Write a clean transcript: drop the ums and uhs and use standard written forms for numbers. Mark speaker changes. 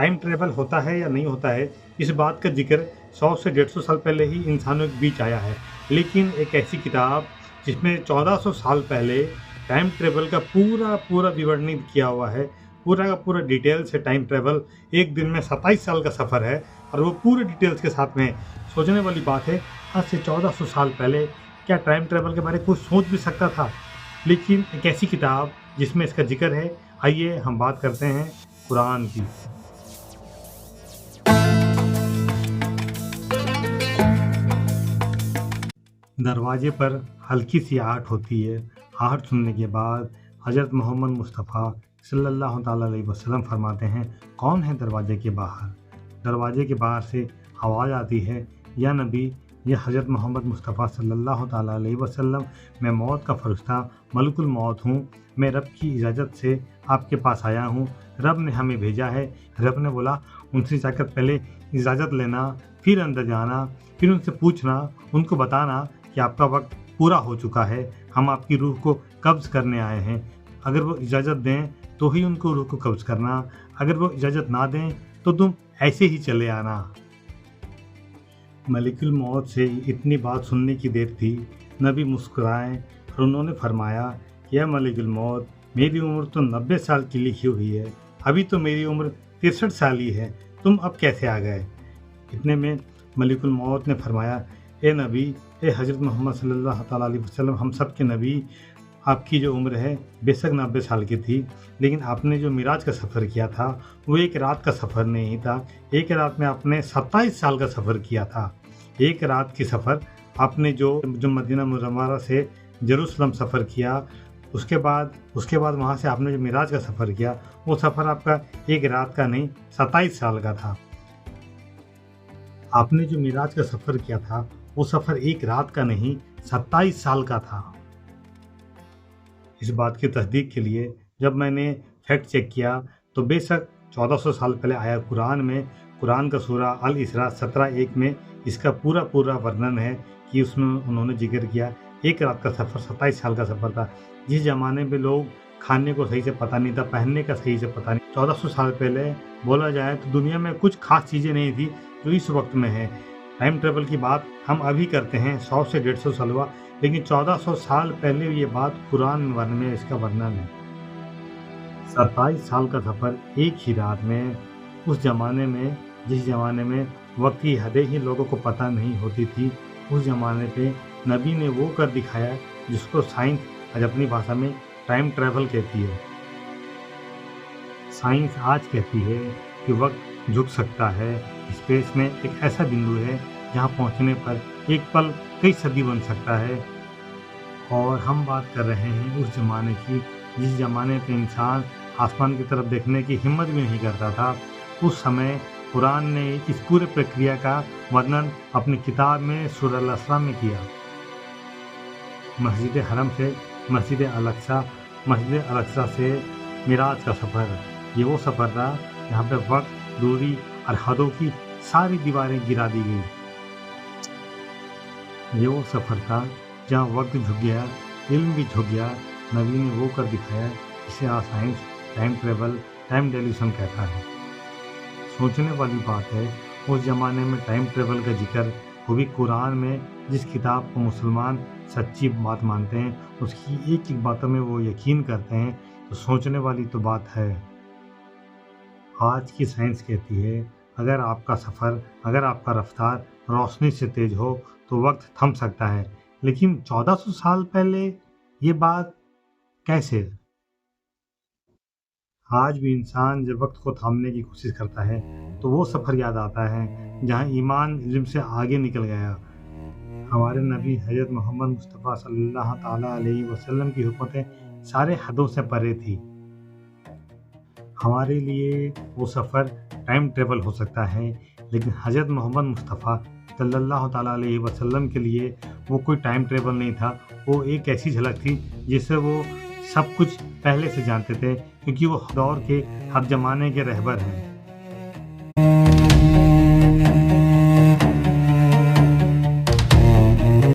Speaker 1: Time travel होता है या नहीं होता है, इस बात का जिक्र 100 से 150 साल पहले ही इंसानों के बीच आया है। लेकिन एक ऐसी किताब जिसमें 1400 साल पहले टाइम ट्रेवल का पूरा विवरणित किया हुआ है, पूरा का पूरा डिटेल से टाइम ट्रेवल, एक दिन में 27 साल का सफ़र है और वो पूरे डिटेल्स के साथ में। सोचने वाली बात है, आज से 1400 साल पहले क्या टाइम ट्रेवल के बारे में कोई सोच भी सकता था? लेकिन एक ऐसी किताब जिसमें इसका जिक्र है। आइए हम बात करते हैं कुरान की। दरवाजे पर हल्की सी आहट होती है। आहट सुनने के बाद हज़रत मोहम्मद मुस्तफ़ा सल्लल्लाहु ताला अलैहि वसल्लम फरमाते हैं, कौन है दरवाजे के बाहर? दरवाजे के बाहर से आवाज़ आती है, या नबी, यह हज़रत मोहम्मद मुस्तफ़ा सल्लल्लाहु ताला अलैहि वसल्लम, मैं मौत का फरिश्ता मलकुल मौत हूँ। मैं रब की इजाज़त से आपके पास आया हूँ। रब ने हमें भेजा है। रब ने बोला, उनसे जाकर पहले इजाज़त लेना, फिर अंदर जाना, फिर उनसे पूछना, उनको बताना कि आपका वक्त पूरा हो चुका है, हम आपकी रूह को कब्ज़ करने आए हैं। अगर वो इजाज़त दें तो ही उनको रूह को कब्ज़ करना, अगर वो इजाज़त ना दें तो तुम ऐसे ही चले आना। मलिकुल मौत से इतनी बात सुनने की देर थी, नबी मुस्कुराए और उन्होंने फरमाया, या मलिकुल मौत, मेरी उम्र तो 90 साल की लिखी हुई है, अभी तो मेरी उम्र 63 साल ही है, तुम अब कैसे आ गए? इतने में मलिकुल मौत ने फरमाया, ए नबी, ए हज़रत मोहम्मद सल्लल्लाहु ताला अलैहि वसल्लम, हम सब के नबी, आपकी जो उम्र है बेशक 90 साल की थी, लेकिन आपने जो मिराज का सफ़र किया था वो एक रात का सफ़र नहीं था। एक रात में आपने 27 साल का सफ़र किया था। एक रात की सफ़र आपने जो मदीना मुनव्वरा से जेरूसलम सफ़र किया, उसके बाद वहाँ से आपने जो मिराज का सफ़र किया, वो सफ़र आपका एक रात का नहीं 27 साल का था। आपने जो मिराज का सफ़र किया था वो सफ़र एक रात का नहीं 27 साल का था। इस बात की तस्दीक के लिए जब मैंने फैक्ट चेक किया तो बेशक 1400 साल पहले आया कुरान का सूरा अल इसरा 17:1 में इसका पूरा वर्णन है कि उसमें उन्होंने जिक्र किया एक रात का सफ़र 27 साल का सफ़र था। जिस ज़माने में लोग खाने को सही से पता नहीं था, पहनने का सही से पता नहीं, 1400 साल पहले बोला जाए तो दुनिया में कुछ खास चीज़ें नहीं थी जो इस वक्त में है। टाइम ट्रेवल की बात हम अभी करते हैं 100 से 150 साल हुआ, लेकिन 1400 साल पहले ये बात कुरान में इसका वर्णन है। 27 साल का सफ़र एक ही रात में, उस ज़माने में जिस ज़माने में वक्त की हदें ही लोगों को पता नहीं होती थी, उस ज़माने पे नबी ने वो कर दिखाया जिसको साइंस आज अपनी भाषा में टाइम ट्रेवल कहती है। साइंस आज कहती है कि वक्त झुक सकता है, स्पेस में एक ऐसा बिंदु है जहाँ पहुँचने पर एक पल कई सदी बन सकता है। और हम बात कर रहे हैं उस ज़माने की जिस ज़माने पे इंसान आसमान की तरफ देखने की हिम्मत भी नहीं करता था। उस समय कुरान ने इस पूरे प्रक्रिया का वर्णन अपनी किताब में सूरह अल इसरा में किया। मस्जिद हरम से मस्जिद अल अक्सा से मिराज का सफ़र, ये वो सफ़र था जहाँ पे वक्त, दूरी और हदों की सारी दीवारें गिरा दी गई। ये वो सफ़र था जहाँ वक्त झुक गया, इल्म भी झुक गया। नबी ने वो कर दिखाया जिसे आज science time travel, time dilation कहता है। सोचने वाली बात है, उस ज़माने में टाइम ट्रेवल का जिक्र, वो भी कुरान में, जिस किताब को मुसलमान सच्ची बात मानते हैं, उसकी एक बातों में वो यकीन करते हैं, तो सोचने वाली तो बात है। आज की साइंस कहती है अगर आपका सफ़र, अगर आपका रफ्तार रोशनी से तेज़ हो तो वक्त थम सकता है, लेकिन 1400 साल पहले ये बात कैसे? आज भी इंसान जब वक्त को थामने की कोशिश करता है तो वो सफ़र याद आता है जहाँ ईमान इल्म से आगे निकल गया। हमारे नबी हज़रत मोहम्मद मुस्तफ़ा सल्लल्लाहु ताला अलैहि वसल्लम की हुकूमतें सारे हदों से परे थी। हमारे लिए वो सफ़र टाइम ट्रेवल हो सकता है, लेकिन हज़रत मोहम्मद मुस्तफ़ा सल्लल्लाहु ताला अलैहि वसल्लम के लिए वो कोई टाइम ट्रेवल नहीं था। वो एक ऐसी झलक थी जिससे वो सब कुछ पहले से जानते थे, क्योंकि वो दौर के हर ज़माने के रहबर हैं।